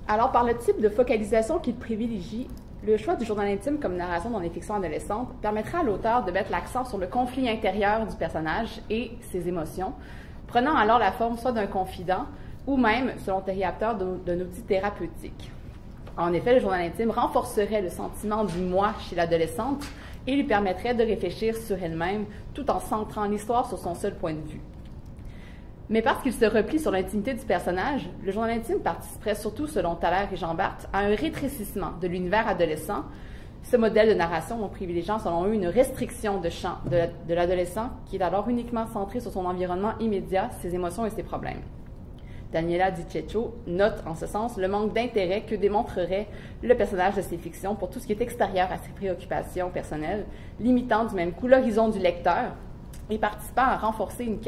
Alors, par le type de focalisation qu'il privilégie, le choix du journal intime comme narration dans les fictions adolescentes permettra à l'auteur de mettre l'accent sur le conflit intérieur du personnage et ses émotions, prenant alors la forme soit d'un confident ou même, selon Terry Apter, d'un outil thérapeutique. En effet, le journal intime renforcerait le sentiment du moi chez l'adolescente et lui permettrait de réfléchir sur elle-même tout en centrant l'histoire sur son seul point de vue. Mais parce qu'il se replie sur l'intimité du personnage, le journal intime participerait surtout, selon Thaler et Jean Barthes, à un rétrécissement de l'univers adolescent, ce modèle de narration en privilégiant, selon eux, une restriction de champ de l'adolescent qui est alors uniquement centré sur son environnement immédiat, ses émotions et ses problèmes. Daniela Di Cecco note en ce sens le manque d'intérêt que démontrerait le personnage de ses fictions pour tout ce qui est extérieur à ses préoccupations personnelles, limitant du même coup l'horizon du lecteur et participant à renforcer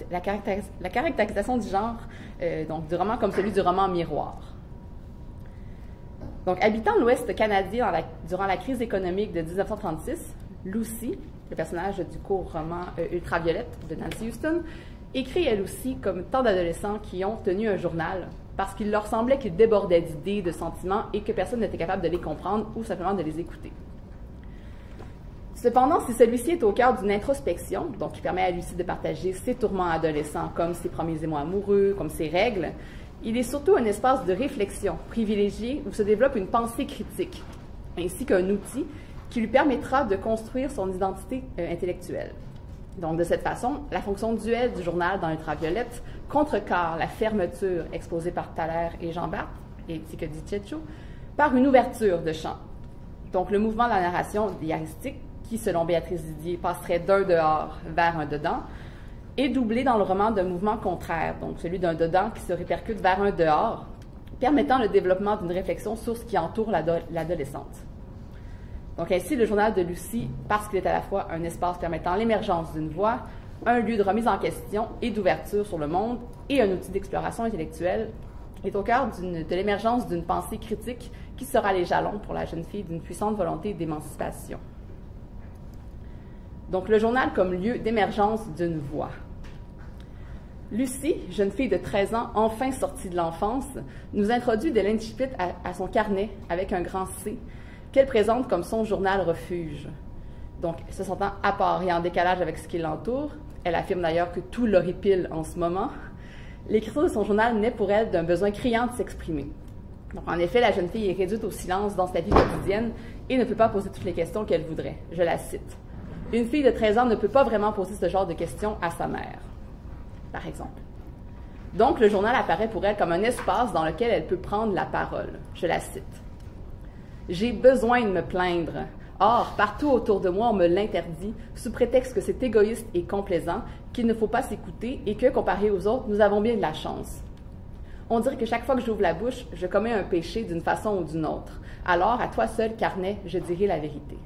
la caractérisation du genre donc du roman comme celui du roman miroir. Donc, habitant l'Ouest canadien durant la crise économique de 1936, Lucy, le personnage du court roman Ultraviolette de Nancy Houston, écrit elle aussi comme tant d'adolescents qui ont tenu un journal parce qu'il leur semblait qu'il débordait d'idées, de sentiments et que personne n'était capable de les comprendre ou simplement de les écouter. Cependant, si celui-ci est au cœur d'une introspection, donc qui permet à Lucy de partager ses tourments adolescents comme ses premiers émois amoureux, comme ses règles, il est surtout un espace de réflexion privilégié où se développe une pensée critique, ainsi qu'un outil qui lui permettra de construire son identité intellectuelle. Donc, de cette façon, la fonction duel du journal dans Ultraviolette contrecarre la fermeture exposée par Thaler et Jean Barthes, ainsi que Di Cecco, par une ouverture de champ. Donc, le mouvement de la narration diaristique, qui, selon Béatrice Didier, passerait d'un dehors vers un dedans, est doublé dans le roman d'un mouvement contraire, donc celui d'un dedans qui se répercute vers un dehors, permettant le développement d'une réflexion sur ce qui entoure l'adolescente. Donc ainsi, le journal de Lucy, parce qu'il est à la fois un espace permettant l'émergence d'une voix, un lieu de remise en question et d'ouverture sur le monde, et un outil d'exploration intellectuelle, est au cœur de l'émergence d'une pensée critique qui sera les jalons pour la jeune fille d'une puissante volonté d'émancipation. Donc le journal comme lieu d'émergence d'une voix. Lucy, jeune fille de 13 ans, enfin sortie de l'enfance, nous introduit de l'incipit à son carnet avec un grand C, qu'elle présente comme son journal refuge. Donc, se sentant à part et en décalage avec ce qui l'entoure, elle affirme d'ailleurs que tout l'horripile en ce moment, l'écriture de son journal naît pour elle d'un besoin criant de s'exprimer. Donc, en effet, la jeune fille est réduite au silence dans sa vie quotidienne et ne peut pas poser toutes les questions qu'elle voudrait. Je la cite. « Une fille de 13 ans ne peut pas vraiment poser ce genre de questions à sa mère. » Par exemple. Donc, le journal apparaît pour elle comme un espace dans lequel elle peut prendre la parole. Je la cite. « J'ai besoin de me plaindre. Or, partout autour de moi, on me l'interdit, sous prétexte que c'est égoïste et complaisant, qu'il ne faut pas s'écouter et que, comparé aux autres, nous avons bien de la chance. On dirait que chaque fois que j'ouvre la bouche, je commets un péché d'une façon ou d'une autre. Alors, à toi seul, carnet, je dirai la vérité. »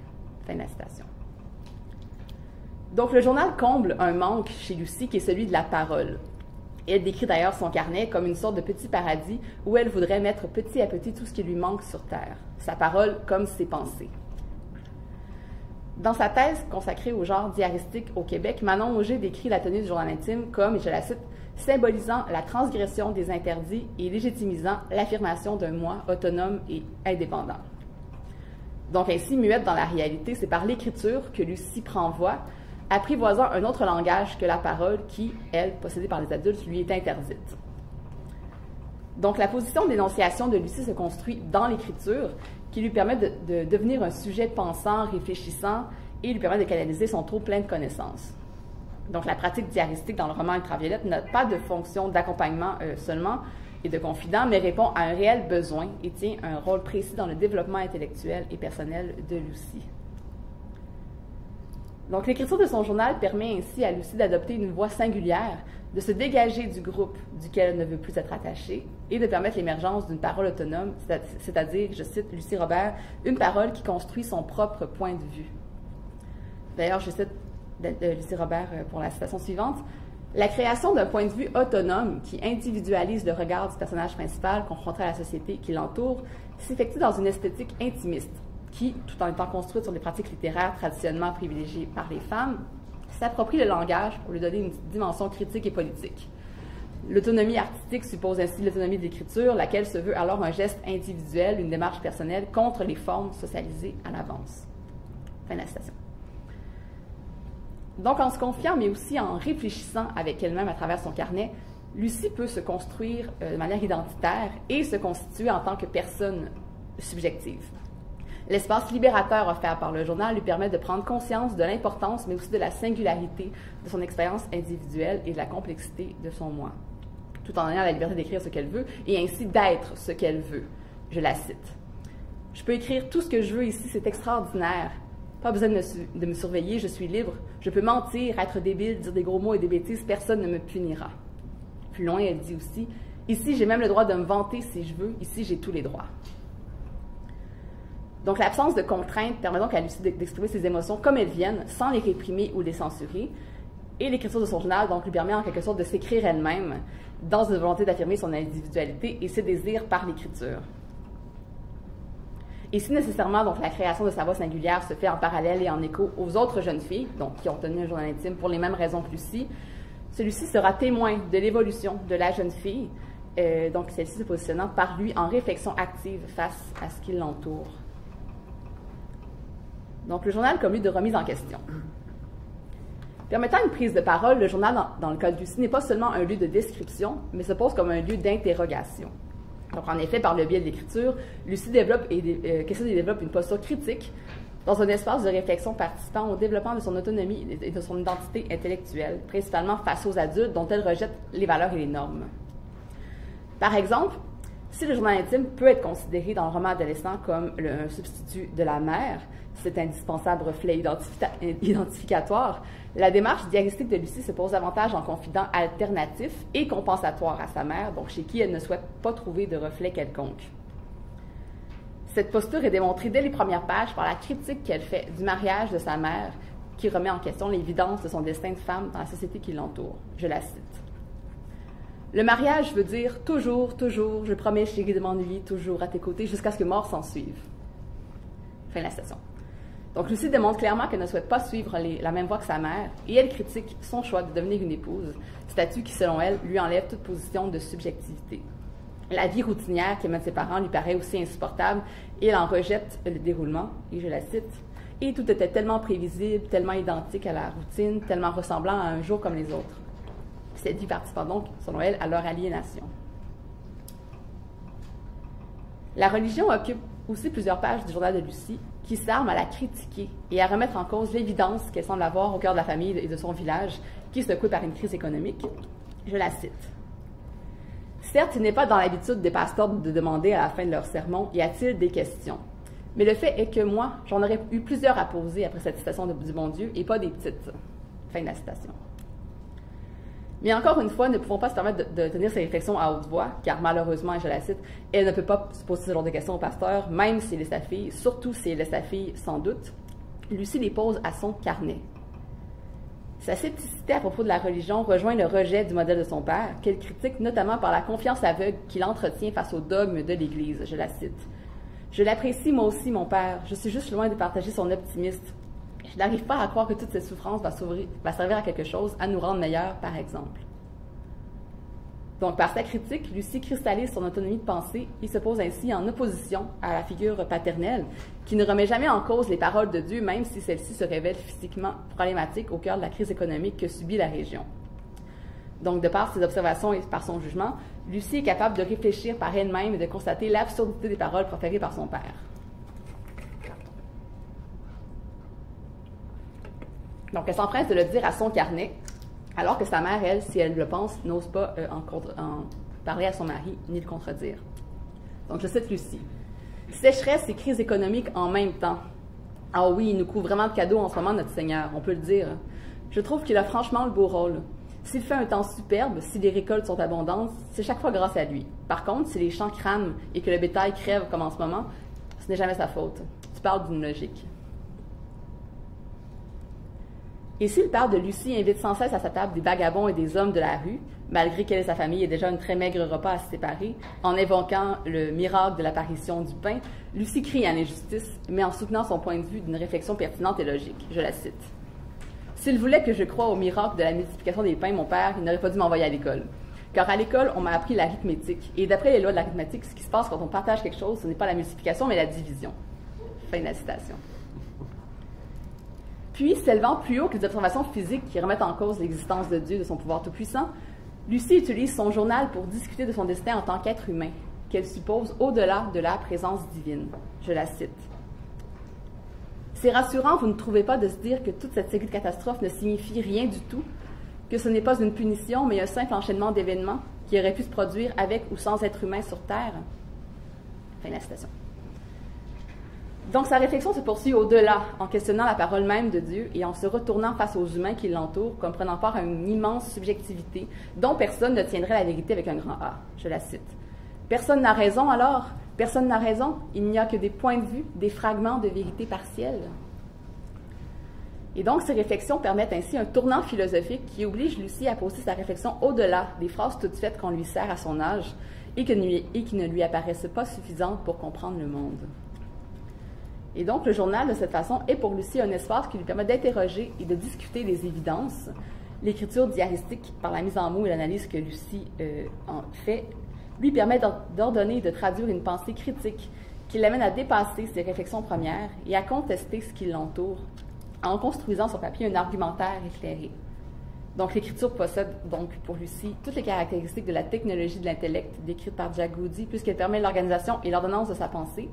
Fin de la citation. Donc, le journal comble un manque chez Lucy qui est celui de la parole. Elle décrit d'ailleurs son carnet comme une sorte de petit paradis où elle voudrait mettre petit à petit tout ce qui lui manque sur Terre. Sa parole comme ses pensées. Dans sa thèse consacrée au genre diaristique au Québec, Manon Auger décrit la tenue du journal intime comme, et je la cite, symbolisant la transgression des interdits et légitimisant l'affirmation d'un moi autonome et indépendant. Donc ainsi, muette dans la réalité, c'est par l'écriture que Lucy prend voix, apprivoisant un autre langage que la parole qui, elle, possédée par les adultes, lui est interdite. Donc la position d'énonciation de Lucy se construit dans l'écriture, qui lui permet de devenir un sujet pensant, réfléchissant, et lui permet de canaliser son trop plein de connaissances. Donc la pratique diaristique dans le roman Ultraviolette n'a pas de fonction d'accompagnement seulement et de confident, mais répond à un réel besoin et tient un rôle précis dans le développement intellectuel et personnel de Lucy. Donc, l'écriture de son journal permet ainsi à Lucy d'adopter une voie singulière, de se dégager du groupe duquel elle ne veut plus être attachée et de permettre l'émergence d'une parole autonome, c'est-à-dire, je cite Lucie Robert, une parole qui construit son propre point de vue. D'ailleurs, je cite Lucie Robert pour la citation suivante. « La création d'un point de vue autonome qui individualise le regard du personnage principal confronté à la société qui l'entoure s'effectue dans une esthétique intimiste, qui, tout en étant construite sur des pratiques littéraires traditionnellement privilégiées par les femmes, s'approprie le langage pour lui donner une dimension critique et politique. L'autonomie artistique suppose ainsi l'autonomie de l'écriture, laquelle se veut alors un geste individuel, une démarche personnelle contre les formes socialisées à l'avance. Fin de la citation. Donc, en se confiant, mais aussi en réfléchissant avec elle-même à travers son carnet, Lucie peut se construire de manière identitaire et se constituer en tant que personne subjective. L'espace libérateur offert par le journal lui permet de prendre conscience de l'importance, mais aussi de la singularité de son expérience individuelle et de la complexité de son moi, tout en ayant la liberté d'écrire ce qu'elle veut et ainsi d'être ce qu'elle veut. Je la cite. « Je peux écrire tout ce que je veux ici, c'est extraordinaire. Pas besoin de me surveiller, je suis libre. Je peux mentir, être débile, dire des gros mots et des bêtises, personne ne me punira. » Plus loin, elle dit aussi « Ici, j'ai même le droit de me vanter si je veux. Ici, j'ai tous les droits. » Donc, l'absence de contraintes permet donc à Lucie d'exprimer ses émotions comme elles viennent, sans les réprimer ou les censurer. Et l'écriture de son journal donc, lui permet en quelque sorte de s'écrire elle-même dans une volonté d'affirmer son individualité et ses désirs par l'écriture. Et si nécessairement donc, la création de sa voix singulière se fait en parallèle et en écho aux autres jeunes filles, donc, qui ont tenu un journal intime pour les mêmes raisons que Lucie, celui-ci sera témoin de l'évolution de la jeune fille, donc celle-ci se positionnant par lui en réflexion active face à ce qui l'entoure. Donc, le journal comme lieu de remise en question. Permettant une prise de parole, le journal, dans le cas de Lucie, n'est pas seulement un lieu de description, mais se pose comme un lieu d'interrogation. Donc, en effet, par le biais de l'écriture, Lucie développe une posture critique dans un espace de réflexion participant au développement de son autonomie et de son identité intellectuelle, principalement face aux adultes dont elle rejette les valeurs et les normes. Par exemple, si le journal intime peut être considéré dans le roman adolescent comme un substitut de la mère, cet indispensable reflet identificatoire, la démarche diaristique de Lucie se pose davantage en confident alternatif et compensatoire à sa mère, donc chez qui elle ne souhaite pas trouver de reflet quelconque. Cette posture est démontrée dès les premières pages par la critique qu'elle fait du mariage de sa mère, qui remet en question l'évidence de son destin de femme dans la société qui l'entoure. Je la cite. « Le mariage veut dire toujours, toujours, je promets chérie de m'ennuyer toujours à tes côtés jusqu'à ce que mort s'en suive. » Fin de la citation. Donc, Lucie démontre clairement qu'elle ne souhaite pas suivre la même voie que sa mère et elle critique son choix de devenir une épouse, statut qui, selon elle, lui enlève toute position de subjectivité. La vie routinière qu'émettent ses parents lui paraît aussi insupportable et elle en rejette le déroulement, et je la cite, « Et tout était tellement prévisible, tellement identique à la routine, tellement ressemblant à un jour comme les autres. » Cette vie participant donc, selon elle, à leur aliénation. La religion occupe aussi plusieurs pages du journal de Lucie, qui s'arme à la critiquer et à remettre en cause l'évidence qu'elle semble avoir au cœur de la famille et de son village, qui est secoué par une crise économique. Je la cite. « Certes, il n'est pas dans l'habitude des pasteurs de demander à la fin de leur sermon « Y a-t-il des questions ?» Mais le fait est que moi, j'en aurais eu plusieurs à poser après cette citation du bon Dieu, et pas des petites. » Fin de la citation. Mais encore une fois, ne pouvons pas se permettre de tenir ces réflexions à haute voix, car malheureusement, et je la cite, elle ne peut pas se poser ce genre de questions au pasteur, même s'il est sa fille, surtout s'il est sa fille sans doute. Lucie les pose à son carnet. Sa scepticité à propos de la religion rejoint le rejet du modèle de son père, qu'elle critique notamment par la confiance aveugle qu'il entretient face aux dogmes de l'Église. Je la cite. « Je l'apprécie moi aussi, mon père. Je suis juste loin de partager son optimisme. Je n'arrive pas à croire que toute cette souffrance va servir à quelque chose, à nous rendre meilleurs, par exemple. » Donc, par sa critique, Lucie cristallise son autonomie de pensée et se pose ainsi en opposition à la figure paternelle, qui ne remet jamais en cause les paroles de Dieu, même si celles-ci se révèlent physiquement problématiques au cœur de la crise économique que subit la région. Donc, de par ses observations et par son jugement, Lucie est capable de réfléchir par elle-même et de constater l'absurdité des paroles proférées par son père. Donc, elle s'empresse de le dire à son carnet, alors que sa mère, elle, si elle le pense, n'ose pas en parler à son mari ni le contredire. Donc, je cite Lucie. « Sécheresse et crise économique en même temps. Ah oui, il nous couvre vraiment de cadeaux en ce moment, notre Seigneur, on peut le dire. Je trouve qu'il a franchement le beau rôle. S'il fait un temps superbe, si les récoltes sont abondantes, c'est chaque fois grâce à lui. Par contre, si les champs crament et que le bétail crève comme en ce moment, ce n'est jamais sa faute. Tu parles d'une logique. » Et si le père de Lucie invite sans cesse à sa table des vagabonds et des hommes de la rue, malgré qu'elle et sa famille aient déjà un très maigre repas à se séparer, en invoquant le miracle de l'apparition du pain, Lucie crie à l'injustice, mais en soutenant son point de vue d'une réflexion pertinente et logique. Je la cite. « S'il voulait que je croie au miracle de la multiplication des pains, mon père, il n'aurait pas dû m'envoyer à l'école. car à l'école, on m'a appris l'arithmétique. Et d'après les lois de l'arithmétique, ce qui se passe quand on partage quelque chose, ce n'est pas la multiplication, mais la division. » Fin de la citation. Puis, s'élevant plus haut que les observations physiques qui remettent en cause l'existence de Dieu, de son pouvoir tout-puissant, Lucie utilise son journal pour discuter de son destin en tant qu'être humain, qu'elle suppose au-delà de la présence divine. Je la cite. « C'est rassurant, vous ne trouvez pas, de se dire que toute cette série de catastrophes ne signifie rien du tout, que ce n'est pas une punition, mais un simple enchaînement d'événements qui auraient pu se produire avec ou sans être humain sur Terre. » Fin de la citation. Donc, sa réflexion se poursuit au-delà, en questionnant la parole même de Dieu et en se retournant face aux humains qui l'entourent, comme prenant part à une immense subjectivité dont personne ne tiendrait la vérité avec un grand A. Je la cite. « Personne n'a raison alors? Personne n'a raison? Il n'y a que des points de vue, des fragments de vérité partielle. » Et donc, ces réflexions permettent ainsi un tournant philosophique qui oblige Lucie à poser sa réflexion au-delà des phrases toutes faites qu'on lui sert à son âge et qui ne lui apparaissent pas suffisantes pour comprendre le monde. Et donc, le journal, de cette façon, est pour Lucie un espace qui lui permet d'interroger et de discuter des évidences. L'écriture diaristique, par la mise en mots et l'analyse que Lucie en fait, lui permet d'ordonner et de traduire une pensée critique qui l'amène à dépasser ses réflexions premières et à contester ce qui l'entoure, en construisant sur papier un argumentaire éclairé. Donc, l'écriture possède donc pour Lucie toutes les caractéristiques de la technologie de l'intellect décrite par Jack Goody, puisqu'elle permet l'organisation et l'ordonnance de sa pensée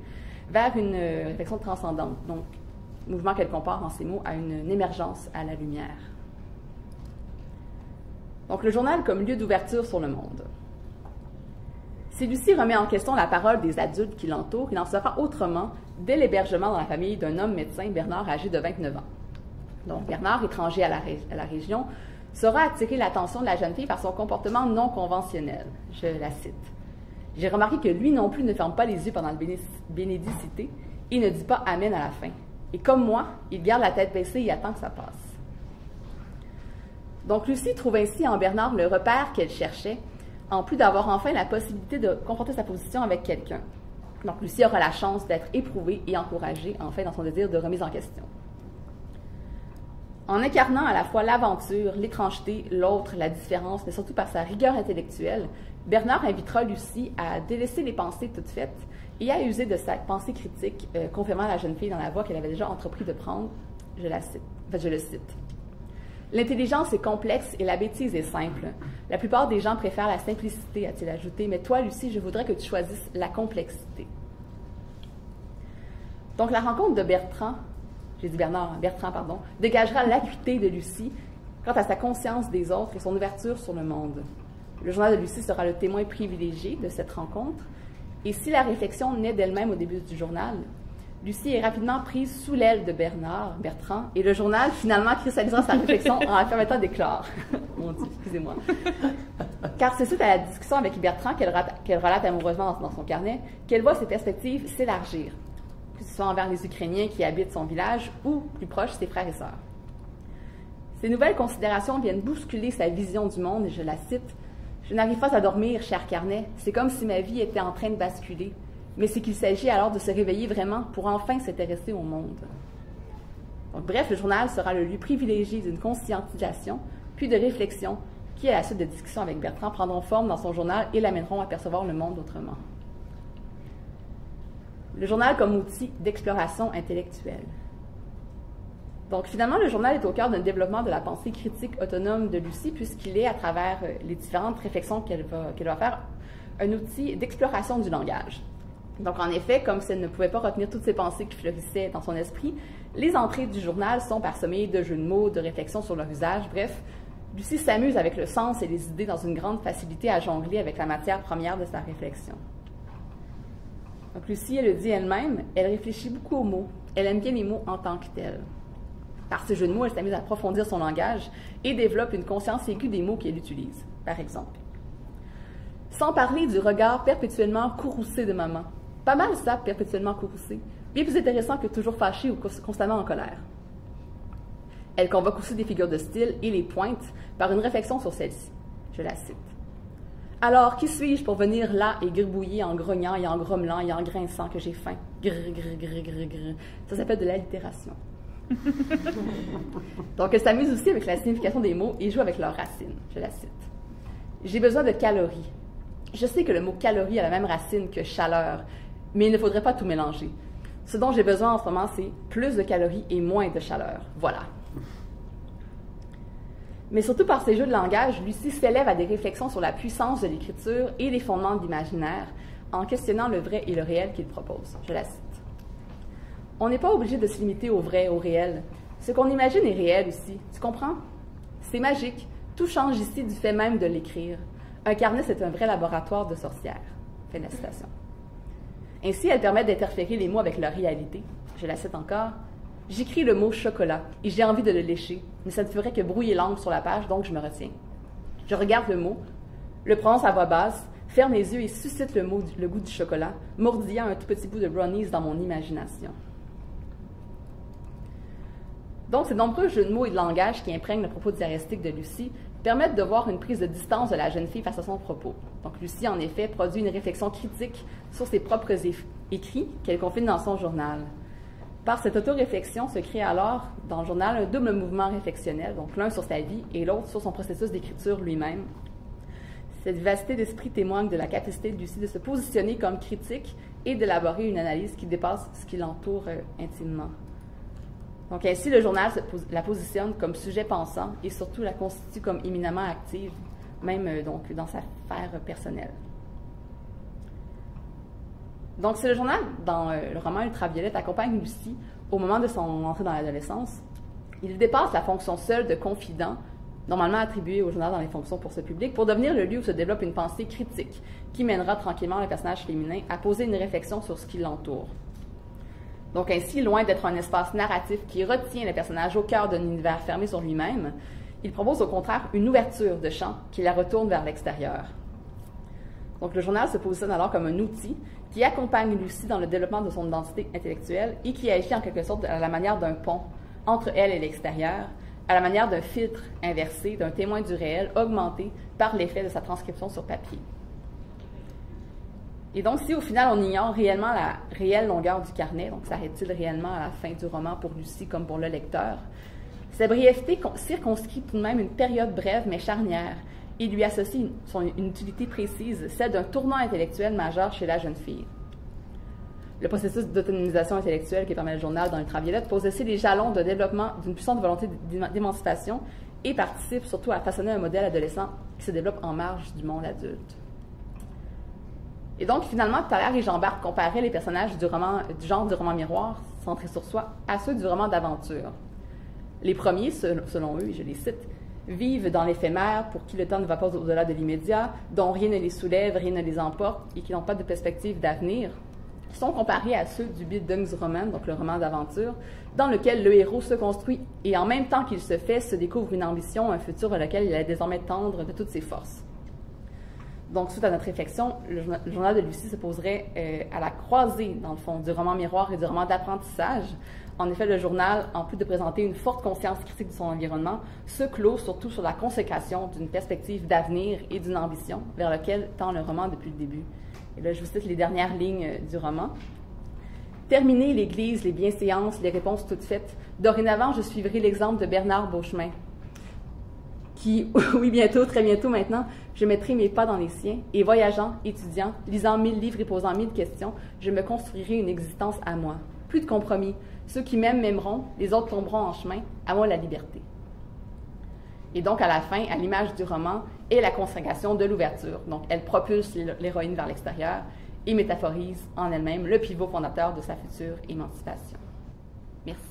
vers une réflexion transcendante, donc mouvement qu'elle compare en ces mots à une émergence à la lumière. Donc, le journal comme lieu d'ouverture sur le monde. Si Lucie remet en question la parole des adultes qui l'entourent, il en sera autrement dès l'hébergement dans la famille d'un homme médecin, Bernard, âgé de 29 ans. Donc, Bernard, étranger à la région, saura attirer l'attention de la jeune fille par son comportement non conventionnel. Je la cite. « J'ai remarqué que lui non plus ne ferme pas les yeux pendant le bénédicité et ne dit pas « Amen » à la fin. Et comme moi, il garde la tête baissée et attend que ça passe. » Donc, Lucie trouve ainsi en Bernard le repère qu'elle cherchait, en plus d'avoir enfin la possibilité de confronter sa position avec quelqu'un. Donc, Lucie aura la chance d'être éprouvée et encouragée, enfin, dans son désir de remise en question. En incarnant à la fois l'aventure, l'étrangeté, l'autre, la différence, mais surtout par sa rigueur intellectuelle, Bernard invitera Lucie à délaisser les pensées toutes faites et à user de sa pensée critique, confirmant la jeune fille dans la voie qu'elle avait déjà entrepris de prendre. Je le cite. « L'intelligence est complexe et la bêtise est simple. La plupart des gens préfèrent la simplicité, a-t-il ajouté, mais toi, Lucie, je voudrais que tu choisisses la complexité. » Donc, la rencontre de Bertrand, dégagera l'acuité de Lucie quant à sa conscience des autres et son ouverture sur le monde. Le journal de Lucie sera le témoin privilégié de cette rencontre, et si la réflexion naît d'elle-même au début du journal, Lucie est rapidement prise sous l'aile de Bertrand, et le journal finalement cristallisera sa réflexion en la permettant d'éclore. Mon Dieu, excusez-moi. Car c'est suite à la discussion avec Bertrand qu'elle relate amoureusement dans son carnet, qu'elle voit ses perspectives s'élargir, que ce soit envers les Ukrainiens qui habitent son village ou, plus proche, ses frères et sœurs. Ces nouvelles considérations viennent bousculer sa vision du monde, et je la cite, « Je n'arrive pas à dormir, cher carnet, c'est comme si ma vie était en train de basculer. Mais c'est qu'il s'agit alors de se réveiller vraiment pour enfin s'intéresser au monde. » Donc, bref, le journal sera le lieu privilégié d'une conscientisation, puis de réflexion, qui, à la suite de discussions avec Bertrand, prendront forme dans son journal et l'amèneront à percevoir le monde autrement. Le journal comme outil d'exploration intellectuelle. Donc, finalement, le journal est au cœur d'un développement de la pensée critique autonome de Lucie, puisqu'il est, à travers les différentes réflexions qu'elle va faire, un outil d'exploration du langage. Donc, en effet, comme si elle ne pouvait pas retenir toutes ces pensées qui fleurissaient dans son esprit, les entrées du journal sont parsemées de jeux de mots, de réflexions sur leur usage. Bref, Lucie s'amuse avec le sens et les idées dans une grande facilité à jongler avec la matière première de sa réflexion. Donc, Lucie, elle le dit elle-même, elle réfléchit beaucoup aux mots. Elle aime bien les mots en tant que tels. Par ce jeu de mots, elle s'amuse à approfondir son langage et développe une conscience aiguë des mots qu'elle utilise, par exemple. Sans parler du regard perpétuellement courroucé de maman. Pas mal ça, perpétuellement courroucé. Bien plus intéressant que toujours fâché ou constamment en colère. Elle convoque aussi des figures de style et les pointe par une réflexion sur celle-ci. Je la cite. « Alors, qui suis-je pour venir là et gribouiller en grognant et en grommelant et en grinçant que j'ai faim? Grr, grr, grr, grr, grr. » Ça s'appelle de l'allitération. Donc, elle s'amuse aussi avec la signification des mots et joue avec leurs racines. Je la cite. J'ai besoin de calories. Je sais que le mot calorie a la même racine que chaleur, mais il ne faudrait pas tout mélanger. Ce dont j'ai besoin en ce moment, c'est plus de calories et moins de chaleur. Voilà. Mais surtout par ses jeux de langage, Lucie s'élève à des réflexions sur la puissance de l'écriture et les fondements de l'imaginaire, en questionnant le vrai et le réel qu'il propose. Je la cite. « On n'est pas obligé de se limiter au vrai, au réel. Ce qu'on imagine est réel aussi. Tu comprends? C'est magique. Tout change ici du fait même de l'écrire. Un carnet, c'est un vrai laboratoire de sorcières. » Fin de la citation. Ainsi, elle permet d'interférer les mots avec leur réalité. Je la cite encore. « J'écris le mot chocolat et j'ai envie de le lécher, mais ça ne ferait que brouiller l'encre sur la page, donc je me retiens. Je regarde le mot, le prononce à voix basse, ferme les yeux et suscite le goût du chocolat, mordillant un tout petit bout de brownies dans mon imagination. » Donc, ces nombreux jeux de mots et de langage qui imprègnent le propos diaristique de Lucie permettent de voir une prise de distance de la jeune fille face à son propos. Donc, Lucie, en effet, produit une réflexion critique sur ses propres écrits qu'elle confine dans son journal. Par cette autoréflexion se crée alors, dans le journal, un double mouvement réflexionnel, donc l'un sur sa vie et l'autre sur son processus d'écriture lui-même. Cette vivacité d'esprit témoigne de la capacité de Lucie de se positionner comme critique et d'élaborer une analyse qui dépasse ce qui l'entoure intimement. Donc ainsi, le journal la positionne comme sujet pensant et surtout la constitue comme éminemment active, même donc dans sa sphère personnelle. Donc c'est le journal, dans le roman Ultraviolette, accompagne Lucie au moment de son entrée dans l'adolescence. Il dépasse la fonction seule de confident, normalement attribuée au journal dans les fonctions pour ce public, pour devenir le lieu où se développe une pensée critique qui mènera tranquillement le personnage féminin à poser une réflexion sur ce qui l'entoure. Donc ainsi, loin d'être un espace narratif qui retient le personnage au cœur d'un univers fermé sur lui-même, il propose au contraire une ouverture de champ qui la retourne vers l'extérieur. Donc le journal se positionne alors comme un outil qui accompagne Lucie dans le développement de son identité intellectuelle et qui agit en quelque sorte à la manière d'un pont entre elle et l'extérieur, à la manière d'un filtre inversé, d'un témoin du réel augmenté par l'effet de sa transcription sur papier. Et donc, si au final on ignore réellement la réelle longueur du carnet, donc s'arrête-t-il réellement à la fin du roman pour Lucie comme pour le lecteur, sa brièveté circonscrit tout de même une période brève mais charnière et lui associe une utilité précise, celle d'un tournant intellectuel majeur chez la jeune fille. Le processus d'autonomisation intellectuelle qui permet le journal dans Ultraviolette pose aussi les jalons de développement d'une puissante volonté d'émancipation et participe surtout à façonner un modèle adolescent qui se développe en marge du monde adulte. Et donc, finalement, tout à l'heure, Jean-Bart comparait les personnages du genre du roman miroir, centré sur soi, à ceux du roman d'aventure. Les premiers, selon eux, et je les cite, vivent dans l'éphémère, pour qui le temps ne va pas au-delà de l'immédiat, dont rien ne les soulève, rien ne les emporte, et qui n'ont pas de perspective d'avenir, sont comparés à ceux du Bildungsroman, donc le roman d'aventure, dans lequel le héros se construit et en même temps qu'il se fait, se découvre une ambition, un futur vers lequel il est désormais tendre de toutes ses forces. Donc, suite à notre réflexion, le journal de Lucie se poserait à la croisée, dans le fond, du roman miroir et du roman d'apprentissage. En effet, le journal, en plus de présenter une forte conscience critique de son environnement, se clôt surtout sur la consécration d'une perspective d'avenir et d'une ambition vers laquelle tend le roman depuis le début. Et là, je vous cite les dernières lignes du roman. « Terminez l'Église, les bienséances, les réponses toutes faites. Dorénavant, je suivrai l'exemple de Bernard Beauchemin, qui, oui, bientôt, très bientôt maintenant, je mettrai mes pas dans les siens, et voyageant, étudiant, lisant 1000 livres et posant 1000 questions, je me construirai une existence à moi. Plus de compromis. Ceux qui m'aiment m'aimeront, les autres tomberont en chemin, à moi la liberté. » Et donc, à la fin, à l'image du roman, est la consécration de l'ouverture. Donc, elle propulse l'héroïne vers l'extérieur et métaphorise en elle-même le pivot fondateur de sa future émancipation. Merci.